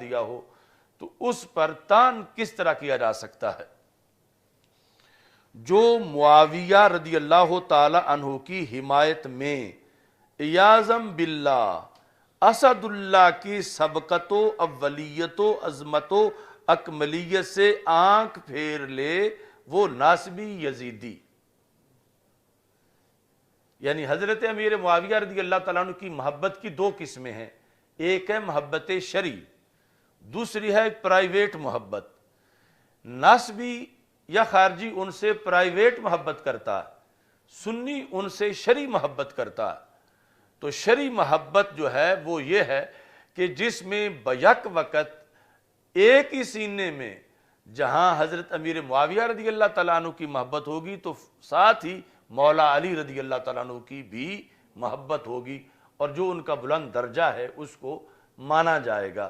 دیا ہو تو اس پر تان کس طرح کیا جا سکتا ہے؟ جو معاویہ رضی اللہ تعالی عنہ کی حمایت میں عیاذم باللہ اسد اللہ کی سبقت و اولیت و عظمت و اکملیت سے آنکھ پھیر لے، وہ ناسبی یزیدی، یعنی حضرت امیر معاویہ رضی اللہ تعالیٰ عنہ کی محبت کی دو قسمیں ہیں، ایک ہے محبت شرعی، دوسری ہے پرائیویٹ محبت۔ ناسبی یا خارجی ان سے پرائیویٹ محبت کرتا ہے، سنی ان سے شرعی محبت کرتا ہے۔ تو شرعی محبت جو ہے وہ یہ ہے کہ جس میں بیک وقت ایک ہی سینے میں جہاں حضرت امیر معاویہ رضی اللہ تعالیٰ عنہ کی محبت ہوگی تو ساتھ ہی مولا علی رضی اللہ تعالیٰ عنہ کی بھی محبت ہوگی، اور جو ان کا بلند درجہ ہے اس کو مانا جائے گا۔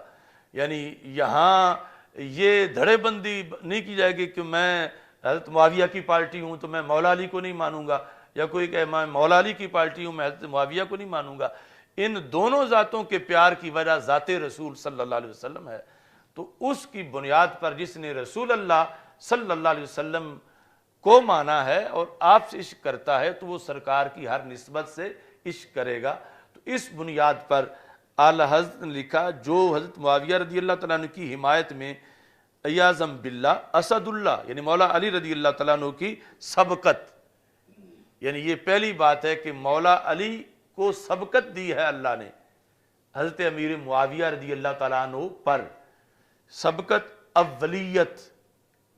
یعنی یہاں یہ دھڑے بندی نہیں کی جائے گی کہ میں حضرت معاویہ کی پارٹی ہوں تو میں مولا علی کو نہیں مانوں گا، یا کوئی کہ میں مولا علی کی پارٹی ہوں میں حضرت معاویہ کو نہیں مانوں گا۔ ان دونوں ذاتوں کے پیار کی وجہ ذات رسول صلی اللہ علیہ وسلم ہے، تو اس کی بنیاد پر جس نے رسول اللہ صلی اللہ علیہ وسلم کو مانا ہے اور آپ سے عشق کرتا ہے تو وہ سرکار کی ہر نسبت سے عشق کرے گا۔ تو اس بنیاد پر اعلی حضرت نے لکھا جو حضرت معاویہ رضی اللہ تعالیٰ عنہ کی حمایت میں عیاذم باللہ اسد اللہ یعنی مولا علی رضی اللہ تعالیٰ عنہ کی سبقت، یعنی یہ پہلی بات ہے کہ مولا علی کو سبقت دی ہے اللہ نے حضرت امیر معاویہ رضی اللہ تعالیٰ عنہ پر، سبقت اولیت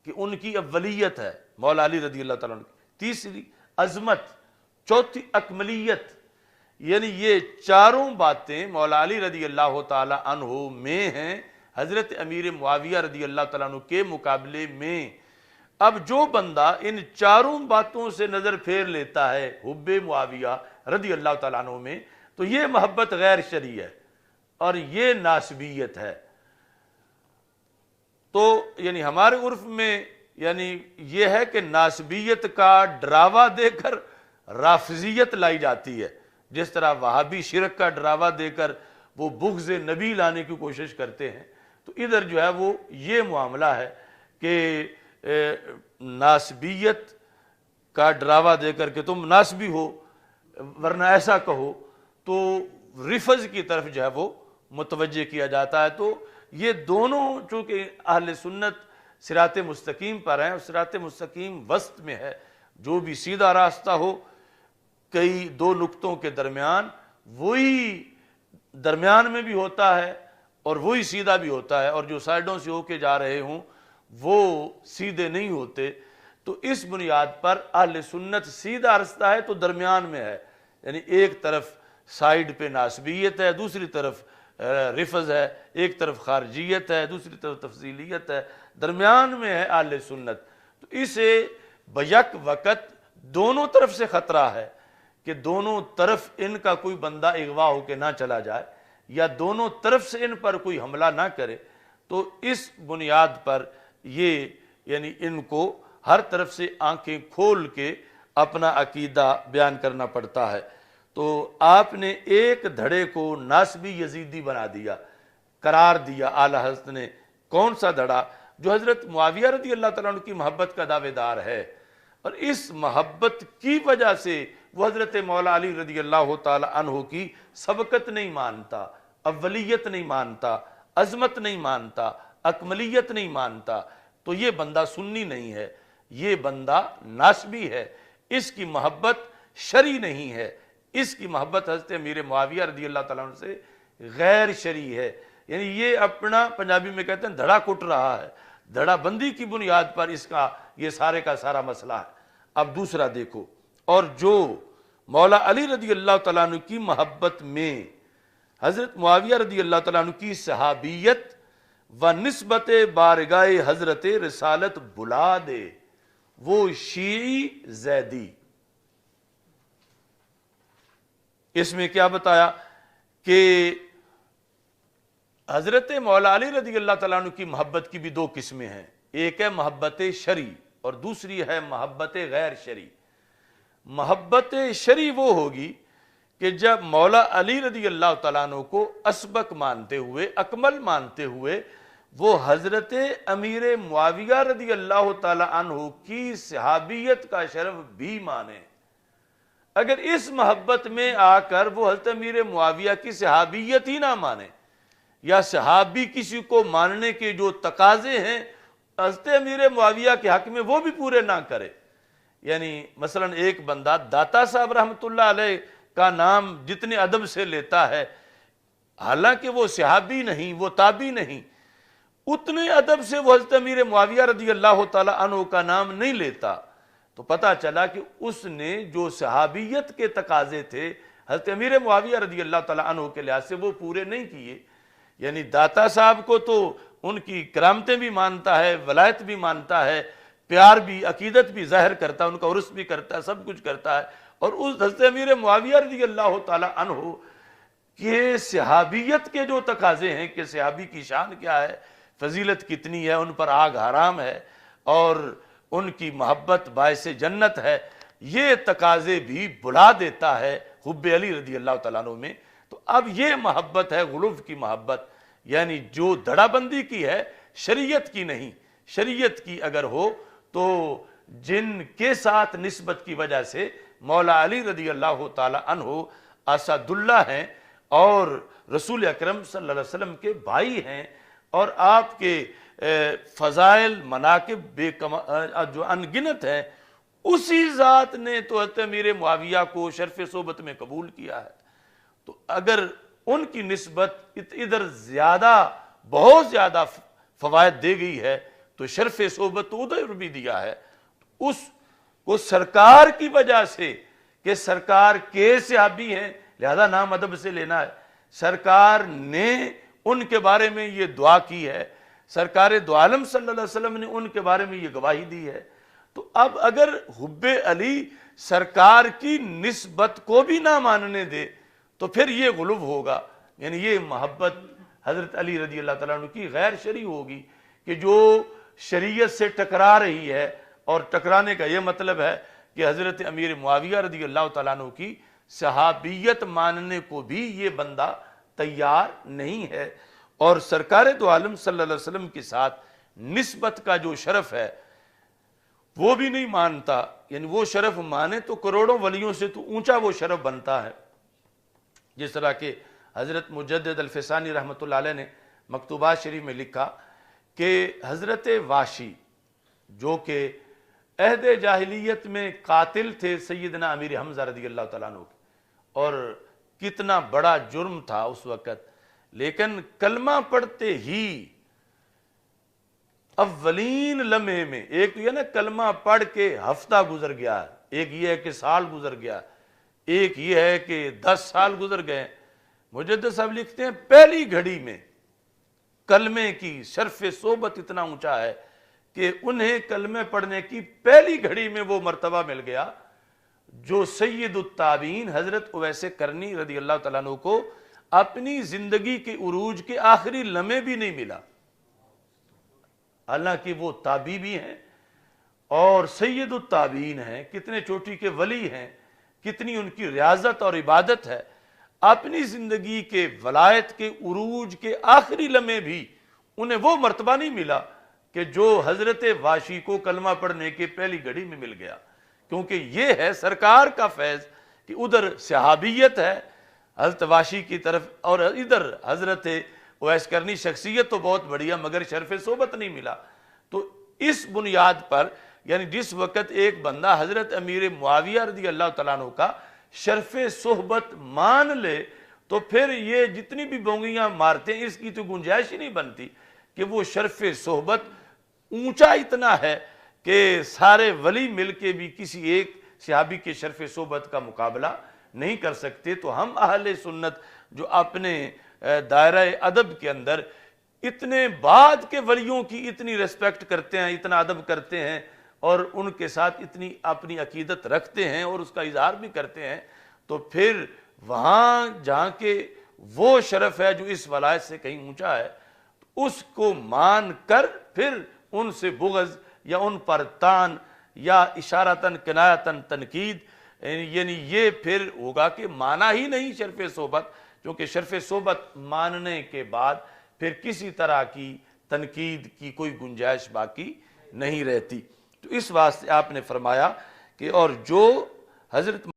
کہ ان کی اولیت ہے مولا علی رضی اللہ تعالیٰ عنہ کی، تیسری عظمت، چوتھی اکملیت، یعنی یہ چاروں باتیں مولا علی رضی اللہ تعالیٰ عنہ میں ہیں حضرت امیر معاویہ رضی اللہ تعالیٰ عنہ کے مقابلے میں۔ اب جو بندہ ان چاروں باتوں سے نظر پھیر لیتا ہے حب معاویہ رضی اللہ تعالیٰ عنہ میں، تو یہ محبت غیر شرعی ہے اور یہ ناسبیت ہے۔ تو یعنی ہمارے عرف میں یعنی یہ ہے کہ ناسبیت کا ڈراوا دے کر رافضیت لائی جاتی ہے، جس طرح وہابی شرک کا ڈراوا دے کر وہ بغض نبی لانے کی کوشش کرتے ہیں، تو ادھر جو ہے وہ یہ معاملہ ہے کہ ناسبیت کا ڈراوا دے کر کہ تم ناسبی ہو ورنہ ایسا کہو، تو رفض کی طرف جو ہے وہ متوجہ کیا جاتا ہے۔ تو یہ دونوں چونکہ اہل سنت صراط مستقیم پر ہیں اور صراط مستقیم وسط میں ہے، جو بھی سیدھا راستہ ہو کئی دو نقطوں کے درمیان وہی درمیان میں بھی ہوتا ہے اور وہی سیدھا بھی ہوتا ہے، اور جو سائیڈوں سے ہو کے جا رہے ہوں وہ سیدھے نہیں ہوتے۔ تو اس بنیاد پر اہل سنت سیدھا راستہ ہے تو درمیان میں ہے، یعنی ایک طرف سائیڈ پہ ناسبیت ہے، دوسری طرف رفض ہے، ایک طرف خارجیت ہے، دوسری طرف تفضیلیت ہے، درمیان میں ہے اہل سنت۔ تو اسے بیک وقت دونوں طرف سے خطرہ ہے کہ دونوں طرف ان کا کوئی بندہ اغوا ہو کے نہ چلا جائے یا دونوں طرف سے ان پر کوئی حملہ نہ کرے، تو اس بنیاد پر یہ یعنی ان کو ہر طرف سے آنکھیں کھول کے اپنا عقیدہ بیان کرنا پڑتا ہے۔ تو آپ نے ایک دھڑے کو ناسبی یزیدی بنا دیا، قرار دیا اعلی حضرت نے۔ کون سا دھڑا؟ جو حضرت معاویہ رضی اللہ تعالیٰ عنہ کی محبت کا دعوے دار ہے، اور اس محبت کی وجہ سے وہ حضرت مولا علی رضی اللہ تعالیٰ عنہ کی سبقت نہیں مانتا، اولیت نہیں مانتا، عظمت نہیں مانتا، اکملیت نہیں مانتا، تو یہ بندہ سنی نہیں ہے، یہ بندہ ناسبی ہے، اس کی محبت شرعی نہیں ہے، اس کی محبت حضرت امیر معاویہ رضی اللہ تعالیٰ عنہ سے غیر شرعی ہے۔ یعنی یہ اپنا پنجابی میں کہتے ہیں دھڑا کٹ رہا ہے، دھڑا بندی کی بنیاد پر اس کا یہ سارے کا سارا مسئلہ ہے۔ اب دوسرا دیکھو، اور جو مولا علی رضی اللہ تعالیٰ عنہ کی محبت میں حضرت معاویہ رضی اللہ تعالیٰ عنہ کی صحابیت و نسبت بارگاہ حضرت رسالت بلا دے، وہ شیعی زیدی۔ اس میں کیا بتایا کہ حضرت مولا علی رضی اللہ تعالیٰ عنہ کی محبت کی بھی دو قسمیں ہیں، ایک ہے محبت شرعی اور دوسری ہے محبت غیر شرعی۔ محبت شرعی وہ ہوگی کہ جب مولا علی رضی اللہ تعالیٰ عنہ کو اسبق مانتے ہوئے، اکمل مانتے ہوئے، وہ حضرت امیر معاویہ رضی اللہ تعالیٰ عنہ کی صحابیت کا شرف بھی مانے۔ اگر اس محبت میں آ کر وہ حضرت امیر معاویہ کی صحابیت ہی نہ مانے، یا صحابی کسی کو ماننے کے جو تقاضے ہیں حضرت امیر معاویہ کے حق میں وہ بھی پورے نہ کرے، یعنی مثلا ایک بندہ داتا صاحب رحمۃ اللہ علیہ کا نام جتنے ادب سے لیتا ہے، حالانکہ وہ صحابی نہیں، وہ تابعی نہیں، اتنے ادب سے وہ حضرت امیر معاویہ رضی اللہ تعالی عنہ کا نام نہیں لیتا، تو پتہ چلا کہ اس نے جو صحابیت کے تقاضے تھے حضرت امیر معاویہ رضی اللہ تعالی عنہ کے لحاظ سے وہ پورے نہیں کیے۔ یعنی داتا صاحب کو تو ان کی کرامتیں بھی مانتا ہے، ولایت بھی مانتا ہے، پیار بھی، عقیدت بھی ظاہر کرتا ہے، ان کا عرس بھی کرتا ہے، سب کچھ کرتا ہے، اور اس حضرت امیر معاویہ رضی اللہ تعالی عنہ کے صحابیت کے جو تقاضے ہیں کہ صحابی کی شان کیا ہے، فضیلت کتنی ہے، ان پر آگ حرام ہے اور ان کی محبت باعث جنت ہے، یہ تقاضے بھی بلا دیتا ہے حب علی رضی اللہ تعالیٰ عنہ میں۔ تو اب یہ محبت ہے غلو کی محبت، یعنی جو دھڑا بندی کی ہے، شریعت کی نہیں۔ شریعت کی اگر ہو تو جن کے ساتھ نسبت کی وجہ سے مولا علی رضی اللہ تعالی عنہ اسد اللہ ہیں اور رسول اکرم صلی اللہ علیہ وسلم کے بھائی ہیں، اور آپ کے فضائل مناقب جو انگنت ہیں، اسی ذات نے تو حضرت امیر معاویہ کو شرف صحبت میں قبول کیا ہے۔ تو اگر ان کی نسبت ادھر زیادہ، بہت زیادہ فوائد دے گئی ہے تو شرف صحبت تو ادھر بھی دیا ہے، اس کو سرکار کی وجہ سے کہ سرکار کے صحابی ہیں لہذا نام ادب سے لینا ہے، سرکار نے ان کے بارے میں یہ دعا کی ہے، سرکار دو عالم صلی اللہ علیہ وسلم نے ان کے بارے میں یہ گواہی دی ہے، تو اب اگر حب علی سرکار کی نسبت کو بھی نہ ماننے دے تو پھر یہ غلو ہوگا، یعنی یہ محبت حضرت علی رضی اللہ تعالیٰ عنہ کی غیر شرعی ہوگی کہ جو شریعت سے ٹکرا رہی ہے، اور ٹکرانے کا یہ مطلب ہے کہ حضرت امیر معاویہ رضی اللہ تعالیٰ عنہ کی صحابیت ماننے کو بھی یہ بندہ تیار نہیں ہے، اور سرکار دو عالم صلی اللہ علیہ وسلم کے ساتھ نسبت کا جو شرف ہے وہ بھی نہیں مانتا، یعنی وہ شرف مانے تو کروڑوں ولیوں سے تو اونچا وہ شرف بنتا ہے، جس طرح کہ حضرت مجدد الفسانی رحمۃ اللہ علیہ نے مکتوبات شریف میں لکھا کہ حضرت واشی جو کہ عہد جاہلیت میں قاتل تھے سیدنا امیر حمزہ رضی اللہ تعالیٰ عنہ کے، اور کتنا بڑا جرم تھا اس وقت، لیکن کلمہ پڑھتے ہی اولین لمحے میں، ایک تو یہ نا کلمہ پڑھ کے ہفتہ گزر گیا، ایک یہ ہے کہ سال گزر گیا، ایک یہ ہے کہ 10 سال گزر گئے، مجدد صاحب لکھتے ہیں پہلی گھڑی میں کلمے کی شرف صحبت اتنا اونچا ہے کہ انہیں کلمے پڑھنے کی پہلی گھڑی میں وہ مرتبہ مل گیا جو سید التابعین حضرت اویس کرنی رضی اللہ تعالیٰ عنہ کو اپنی زندگی کے عروج کے آخری لمحے بھی نہیں ملا، حالانکہ وہ تابعی بھی ہیں اور سید التابعین ہیں، کتنے چوٹی کے ولی ہیں، کتنی ان کی ریاضت اور عبادت ہے، اپنی زندگی کے ولایت کے عروج کے آخری لمحے بھی انہیں وہ مرتبہ نہیں ملا کہ جو حضرت واشی کو کلمہ پڑھنے کے پہلی گھڑی میں مل گیا، کیونکہ یہ ہے سرکار کا فیض کہ ادھر صحابیت ہے حضرت واشی کی طرف، اور ادھر حضرت اویس کرنی شخصیت تو بہت بڑی ہے مگر شرف صحبت نہیں ملا۔ تو اس بنیاد پر یعنی جس وقت ایک بندہ حضرت امیر معاویہ رضی اللہ تعالیٰ عنہ کا شرف صحبت مان لے تو پھر یہ جتنی بھی بونگیاں مارتے ہیں اس کی تو گنجائش ہی نہیں بنتی کہ وہ شرف صحبت اونچا اتنا ہے کہ سارے ولی مل کے بھی کسی ایک صحابی کے شرف صحبت کا مقابلہ نہیں کر سکتے۔ تو ہم اہل سنت جو اپنے دائرہ ادب کے اندر اتنے بعد کے ولیوں کی اتنی ریسپیکٹ کرتے ہیں، اتنا ادب کرتے ہیں اور ان کے ساتھ اتنی اپنی عقیدت رکھتے ہیں اور اس کا اظہار بھی کرتے ہیں، تو پھر وہاں جہاں کے وہ شرف ہے جو اس ولایت سے کہیں اونچا ہے، اس کو مان کر پھر ان سے بغض یا ان پر تان یا اشارتاً کنایتاً تنقید یعنی یہ پھر ہوگا کہ مانا ہی نہیں شرف صحبت، کیونکہ شرف صحبت ماننے کے بعد پھر کسی طرح کی تنقید کی کوئی گنجائش باقی نہیں رہتی۔ تو اس واسطے آپ نے فرمایا کہ اور جو حضرت